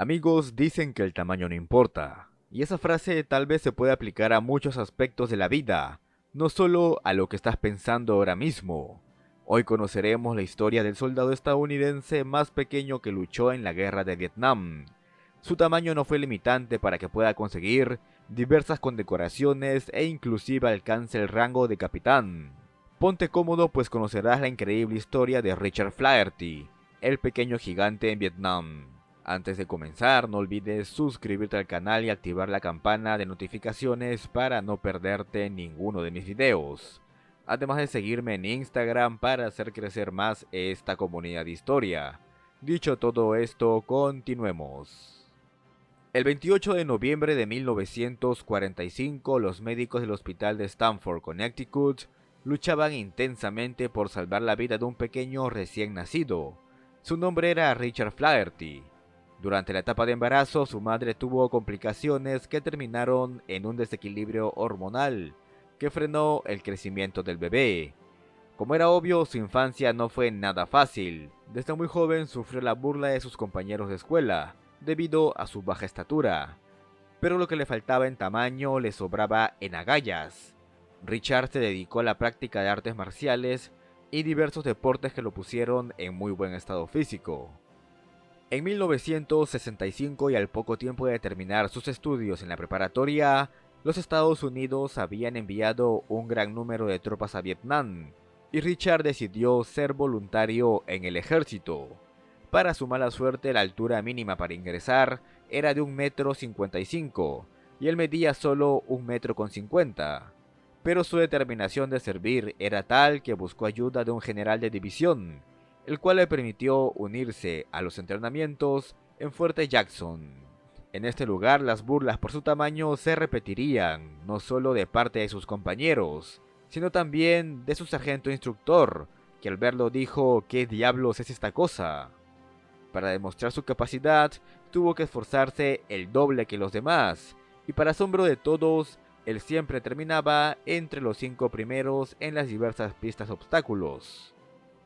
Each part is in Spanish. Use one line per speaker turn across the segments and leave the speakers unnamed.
Amigos dicen que el tamaño no importa, y esa frase tal vez se puede aplicar a muchos aspectos de la vida, no solo a lo que estás pensando ahora mismo. Hoy conoceremos la historia del soldado estadounidense más pequeño que luchó en la guerra de Vietnam. Su tamaño no fue limitante para que pueda conseguir diversas condecoraciones e inclusive alcance el rango de capitán. Ponte cómodo pues conocerás la increíble historia de Richard Flaherty, el pequeño gigante en Vietnam. Antes de comenzar, no olvides suscribirte al canal y activar la campana de notificaciones para no perderte ninguno de mis videos. Además de seguirme en Instagram para hacer crecer más esta comunidad de historia. Dicho todo esto, continuemos. El 28 de noviembre de 1945, los médicos del hospital de Stamford, Connecticut, luchaban intensamente por salvar la vida de un pequeño recién nacido. Su nombre era Richard Flaherty. Durante la etapa de embarazo, su madre tuvo complicaciones que terminaron en un desequilibrio hormonal que frenó el crecimiento del bebé. Como era obvio, su infancia no fue nada fácil. Desde muy joven sufrió la burla de sus compañeros de escuela, debido a su baja estatura. Pero lo que le faltaba en tamaño le sobraba en agallas. Richard se dedicó a la práctica de artes marciales y diversos deportes que lo pusieron en muy buen estado físico. En 1965 y al poco tiempo de terminar sus estudios en la preparatoria, los Estados Unidos habían enviado un gran número de tropas a Vietnam, y Richard decidió ser voluntario en el ejército. Para su mala suerte, la altura mínima para ingresar era de 1,55 m, y él medía solo 1,50 m. Pero su determinación de servir era tal que buscó ayuda de un general de división, el cual le permitió unirse a los entrenamientos en Fuerte Jackson. En este lugar las burlas por su tamaño se repetirían, no solo de parte de sus compañeros, sino también de su sargento instructor, que al verlo dijo: ¿qué diablos es esta cosa? Para demostrar su capacidad, tuvo que esforzarse el doble que los demás, y para asombro de todos, él siempre terminaba entre los 5 primeros en las diversas pistas obstáculos.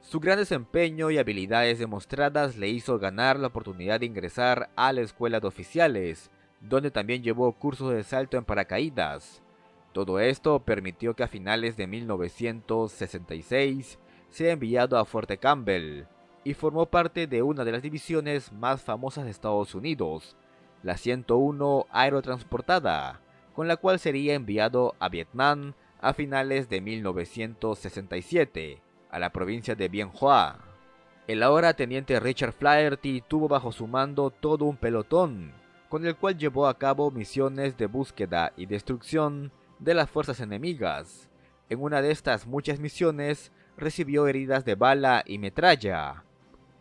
Su gran desempeño y habilidades demostradas le hizo ganar la oportunidad de ingresar a la escuela de oficiales, donde también llevó cursos de salto en paracaídas. Todo esto permitió que a finales de 1966 sea enviado a Fuerte Campbell, y formó parte de una de las divisiones más famosas de Estados Unidos, la 101 Aerotransportada, con la cual sería enviado a Vietnam a finales de 1967, a la provincia de Bien Hoa. El ahora teniente Richard Flaherty tuvo bajo su mando todo un pelotón, con el cual llevó a cabo misiones de búsqueda y destrucción de las fuerzas enemigas. En una de estas muchas misiones recibió heridas de bala y metralla.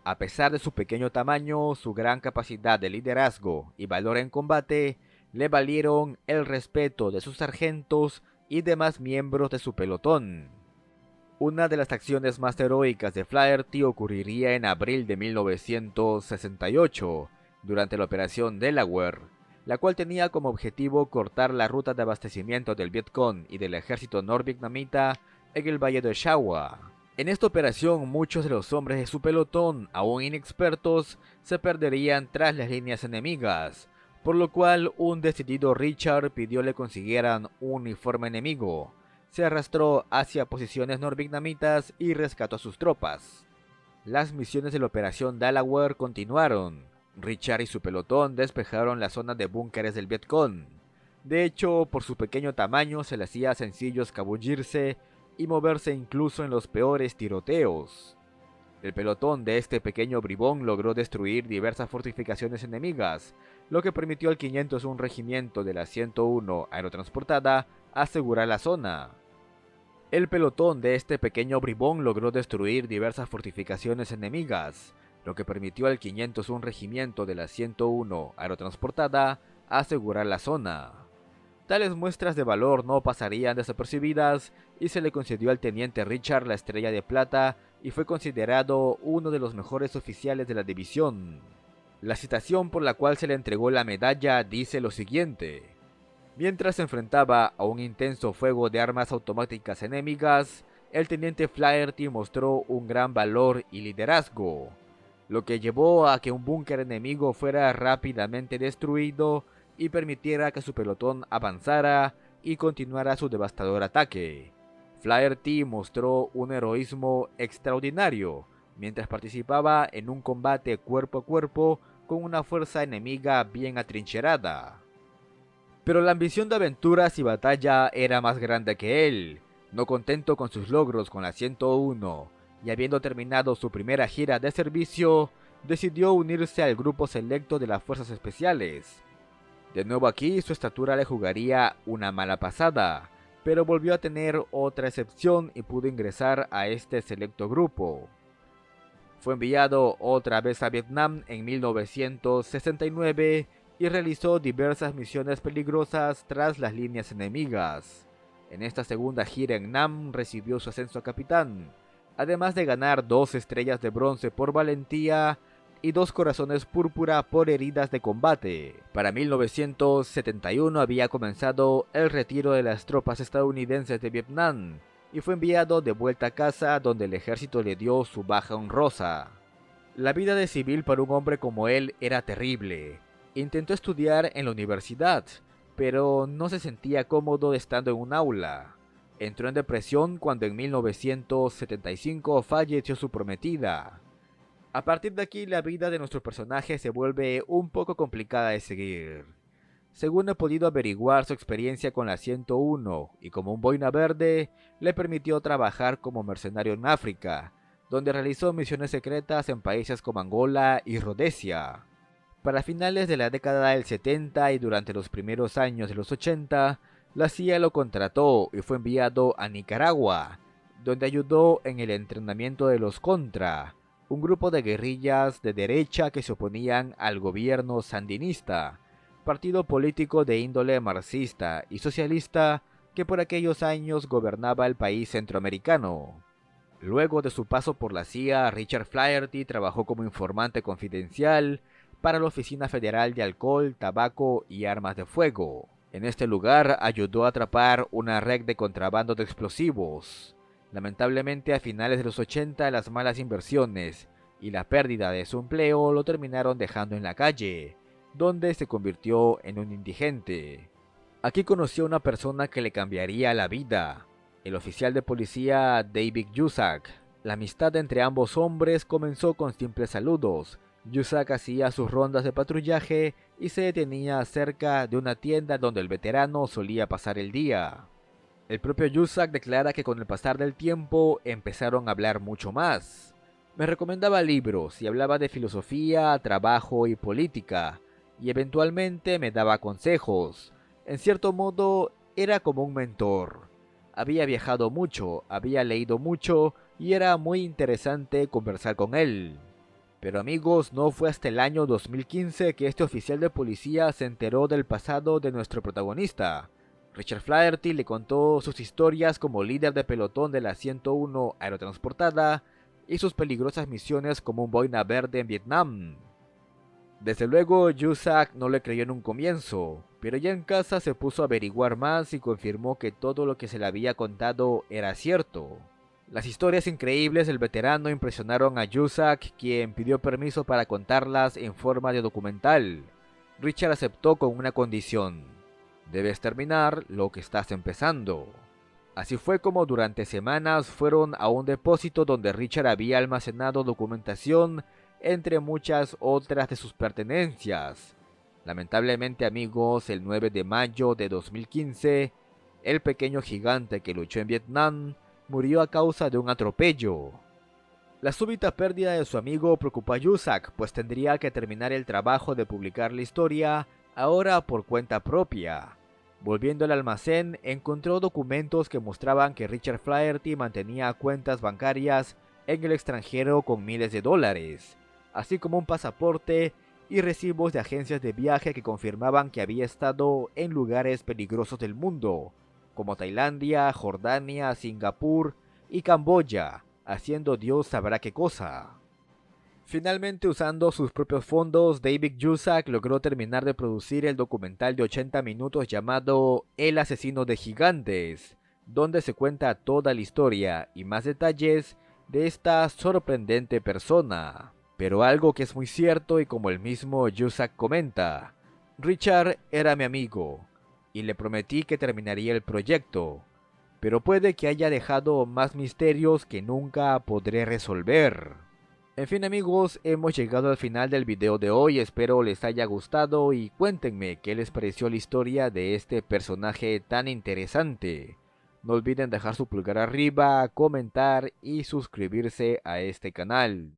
A pesar de su pequeño tamaño, su gran capacidad de liderazgo y valor en combate le valieron el respeto de sus sargentos y demás miembros de su pelotón. Una de las acciones más heroicas de Flaherty ocurriría en abril de 1968, durante la Operación Delaware, la cual tenía como objetivo cortar la ruta de abastecimiento del Vietcong y del ejército norvietnamita en el Valle de Shawa. En esta operación, muchos de los hombres de su pelotón, aún inexpertos, se perderían tras las líneas enemigas, por lo cual un decidido Richard pidió le consiguieran un uniforme enemigo. Se arrastró hacia posiciones norvietnamitas y rescató a sus tropas. Las misiones de la Operación Delaware continuaron. Richard y su pelotón despejaron la zona de búnkeres del Vietcong. De hecho, por su pequeño tamaño se le hacía sencillo escabullirse y moverse incluso en los peores tiroteos. El pelotón de este pequeño bribón logró destruir diversas fortificaciones enemigas, lo que permitió al 501 Regimiento de la 101 Aerotransportada asegurar la zona. El pelotón de este pequeño bribón logró destruir diversas fortificaciones enemigas, lo que permitió al 501 Regimiento de la 101 Aerotransportada asegurar la zona. Tales muestras de valor no pasarían desapercibidas y se le concedió al teniente Richard la Estrella de Plata y fue considerado uno de los mejores oficiales de la división. La citación por la cual se le entregó la medalla dice lo siguiente: mientras se enfrentaba a un intenso fuego de armas automáticas enemigas, el teniente Flaherty mostró un gran valor y liderazgo. lo que llevó a que un búnker enemigo fuera rápidamente destruido y permitiera que su pelotón avanzara y continuara su devastador ataque. Flaherty mostró un heroísmo extraordinario mientras participaba en un combate cuerpo a cuerpo con una fuerza enemiga bien atrincherada. Pero la ambición de aventuras y batalla era más grande que él. No contento con sus logros con la 101 y habiendo terminado su primera gira de servicio, decidió unirse al grupo selecto de las Fuerzas Especiales. De nuevo aquí su estatura le jugaría una mala pasada, pero volvió a tener otra excepción y pudo ingresar a este selecto grupo. Fue enviado otra vez a Vietnam en 1969 y realizó diversas misiones peligrosas tras las líneas enemigas. En esta segunda gira en Nam recibió su ascenso a capitán, además de ganar 2 estrellas de bronce por valentía y 2 corazones púrpura por heridas de combate. Para 1971 había comenzado el retiro de las tropas estadounidenses de Vietnam y fue enviado de vuelta a casa donde el ejército le dio su baja honrosa. La vida de civil para un hombre como él era terrible. Intentó estudiar en la universidad, pero no se sentía cómodo estando en un aula. Entró en depresión cuando en 1975 falleció su prometida. A partir de aquí la vida de nuestro personaje se vuelve un poco complicada de seguir. Según he podido averiguar, su experiencia con la 101 y como un boina verde le permitió trabajar como mercenario en África, donde realizó misiones secretas en países como Angola y Rhodesia. Para finales de la década del 70 y durante los primeros años de los 80, la CIA lo contrató y fue enviado a Nicaragua, donde ayudó en el entrenamiento de los Contra, un grupo de guerrillas de derecha que se oponían al gobierno sandinista, partido político de índole marxista y socialista que por aquellos años gobernaba el país centroamericano. Luego de su paso por la CIA, Richard Flaherty trabajó como informante confidencial para la Oficina Federal de Alcohol, Tabaco y Armas de Fuego. En este lugar ayudó a atrapar una red de contrabando de explosivos. Lamentablemente a finales de los 80 las malas inversiones y la pérdida de su empleo lo terminaron dejando en la calle, donde se convirtió en un indigente. Aquí conoció a una persona que le cambiaría la vida, el oficial de policía David Yusak. La amistad entre ambos hombres comenzó con simples saludos. Yusak hacía sus rondas de patrullaje y se detenía cerca de una tienda donde el veterano solía pasar el día. El propio Yusak declara que con el pasar del tiempo empezaron a hablar mucho más. Me recomendaba libros y hablaba de filosofía, trabajo y política, y eventualmente me daba consejos. En cierto modo, era como un mentor. Había viajado mucho, había leído mucho y era muy interesante conversar con él. Pero amigos, no fue hasta el año 2015 que este oficial de policía se enteró del pasado de nuestro protagonista. Richard Flaherty le contó sus historias como líder de pelotón de la 101 aerotransportada y sus peligrosas misiones como un boina verde en Vietnam. Desde luego, Yusak no le creyó en un comienzo, pero ya en casa se puso a averiguar más y confirmó que todo lo que se le había contado era cierto. Las historias increíbles del veterano impresionaron a Yusak, quien pidió permiso para contarlas en forma de documental. Richard aceptó con una condición: debes terminar lo que estás empezando. Así fue como durante semanas fueron a un depósito donde Richard había almacenado documentación entre muchas otras de sus pertenencias. Lamentablemente amigos, el 9 de mayo de 2015, el pequeño gigante que luchó en Vietnam murió a causa de un atropello. La súbita pérdida de su amigo preocupó a Yusak, pues tendría que terminar el trabajo de publicar la historia ahora por cuenta propia. Volviendo al almacén, encontró documentos que mostraban que Richard Flaherty mantenía cuentas bancarias en el extranjero con miles de dólares, así como un pasaporte y recibos de agencias de viaje que confirmaban que había estado en lugares peligrosos del mundo, como Tailandia, Jordania, Singapur y Camboya, haciendo Dios sabrá qué cosa. Finalmente, usando sus propios fondos, David Yusak logró terminar de producir el documental de 80 minutos llamado El asesino de gigantes, donde se cuenta toda la historia y más detalles de esta sorprendente persona. Pero algo que es muy cierto y como el mismo Yusak comenta, Richard era mi amigo y le prometí que terminaría el proyecto, pero puede que haya dejado más misterios que nunca podré resolver. En fin amigos, hemos llegado al final del video de hoy, espero les haya gustado y cuéntenme qué les pareció la historia de este personaje tan interesante. No olviden dejar su pulgar arriba, comentar y suscribirse a este canal.